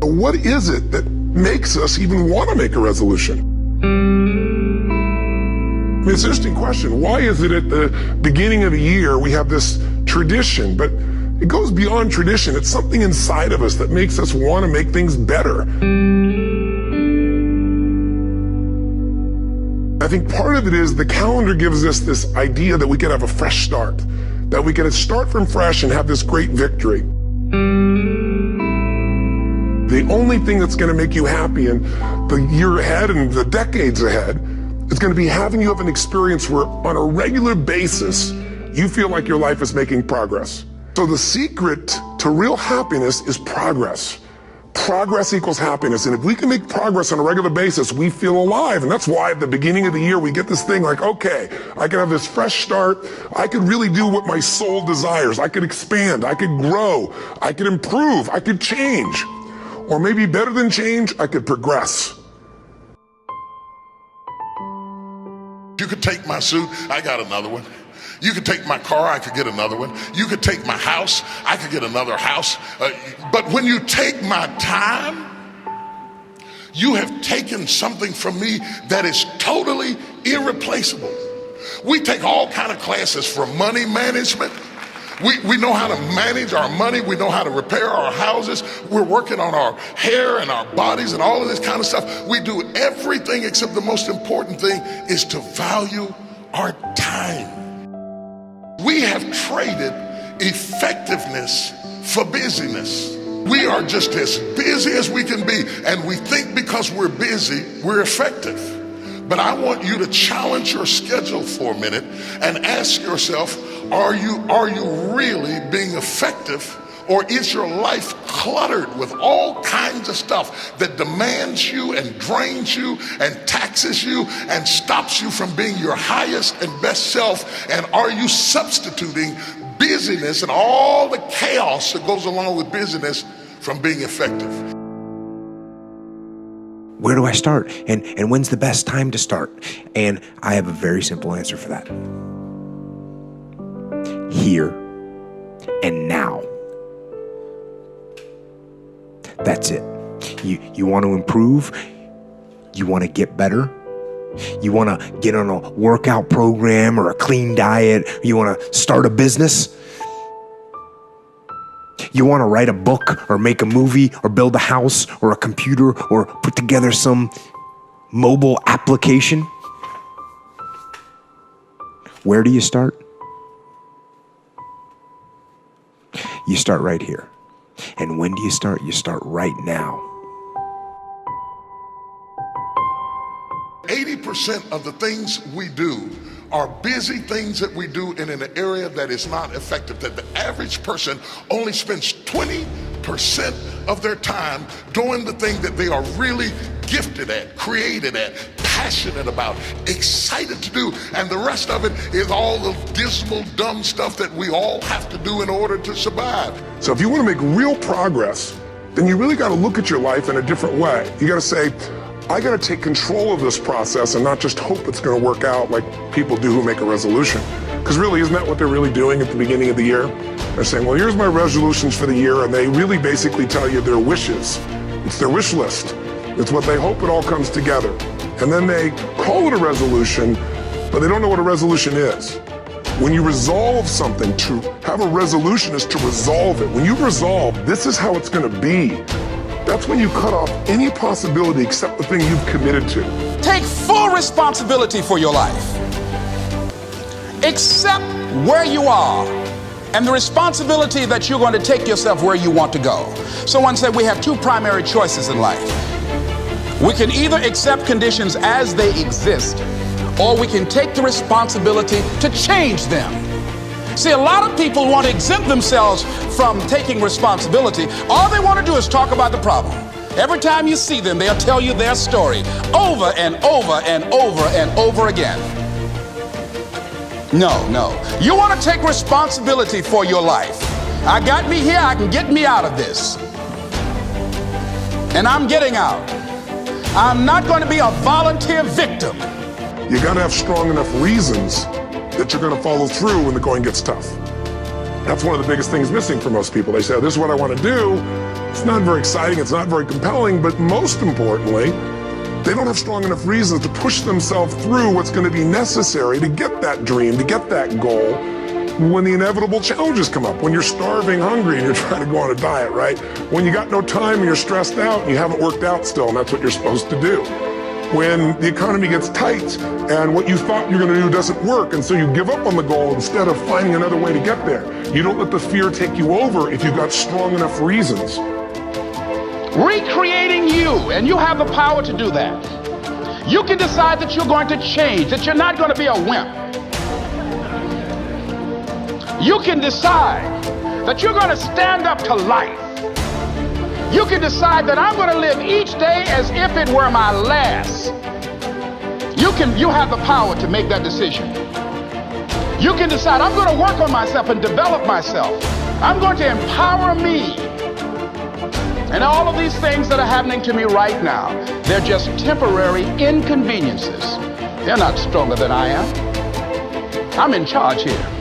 What is it that makes us even want to make a resolution? I mean, it's an interesting question. Why is it at the beginning of the year we have this tradition, but it goes beyond tradition. It's something inside of us that makes us want to make things better. I think part of it is the calendar gives us this idea that we can have a fresh start, that we can start from fresh and have this great victory. The only thing that's going to make you happy in the year ahead and the decades ahead is going to be having you have an experience where on a regular basis, you feel like your life is making progress. So the secret to real happiness is progress. Progress equals happiness. And if we can make progress on a regular basis, we feel alive. And that's why at the beginning of the year, we get this thing like, okay, I can have this fresh start. I could really do what my soul desires. I could expand. I could grow. I could improve. I could change. Or maybe better than change, I could progress. You could take my suit, I got another one. You could take my car, I could get another one. You could take my house, I could get another house. But when you take my time, you have taken something from me that is totally irreplaceable. We take all kind of classes for money management. We know how to manage our money. We know how to repair our houses. We're working on our hair and our bodies and all of this kind of stuff. We do everything except the most important thing is to value our time. We have traded effectiveness for busyness. We are just as busy as we can be, and we think because we're busy, we're effective. But I want you to challenge your schedule for a minute and ask yourself, are you really being effective, or is your life cluttered with all kinds of stuff that demands you and drains you and taxes you and stops you from being your highest and best self? And are you substituting busyness and all the chaos that goes along with busyness from being effective? Where do I start? And when's the best time to start? And I have a very simple answer for that. Here and now. That's it. You want to improve? You want to get better? You want to get on a workout program or a clean diet? You want to start a business? You want to write a book or make a movie or build a house or a computer or put together some mobile application? Where do you start? You start right here. And when do you start? You start right now. 80% of the things we do are busy things that we do in an area that is not effective. That the average person only spends 20% of their time doing the thing that they are really gifted at, created at, passionate about, excited to do. And the rest of it is all the dismal, dumb stuff that we all have to do in order to survive. So if you want to make real progress, then you really got to look at your life in a different way. You got to say, I got to take control of this process and not just hope it's going to work out like people do who make a resolution. Because really, isn't that what they're really doing at the beginning of the year? They're saying, well, here's my resolutions for the year, and they really basically tell you their wishes. It's their wish list. It's what they hope it all comes together. And then they call it a resolution, but they don't know what a resolution is. When you resolve something, to have a resolution is to resolve it. When you resolve, this is how it's going to be. That's when you cut off any possibility except the thing you've committed to. Take full responsibility for your life. Accept where you are and the responsibility that you're going to take yourself where you want to go. Someone said we have two primary choices in life. We can either accept conditions as they exist, or we can take the responsibility to change them. See, a lot of people want to exempt themselves from taking responsibility. All they want to do is talk about the problem. Every time you see them, they'll tell you their story over and over and over and over again. No. You want to take responsibility for your life. I got me here, I can get me out of this. And I'm getting out. I'm not going to be a volunteer victim. You got to have strong enough reasons that you're going to follow through when the going gets tough. That's one of the biggest things missing for most people. They say, oh, this is what I want to do. It's not very exciting, it's not very compelling, but most importantly, they don't have strong enough reasons to push themselves through what's going to be necessary to get that dream, to get that goal, when the inevitable challenges come up, when you're starving, hungry, and you're trying to go on a diet, right? When you got no time and you're stressed out and you haven't worked out still, and that's what you're supposed to do. When the economy gets tight and what you thought you're going to do doesn't work, and so you give up on the goal instead of finding another way to get there. You don't let the fear take you over if you've got strong enough reasons. Recreating you, and you have the power to do that. You can decide that you're going to change, that you're not going to be a wimp. You can decide that you're going to stand up to life. You can decide that I'm going to live each day as if it were my last. You have the power to make that decision. You can decide I'm going to work on myself and develop myself. I'm going to empower me. And all of these things that are happening to me right now, they're just temporary inconveniences. They're not stronger than I am. I'm in charge here.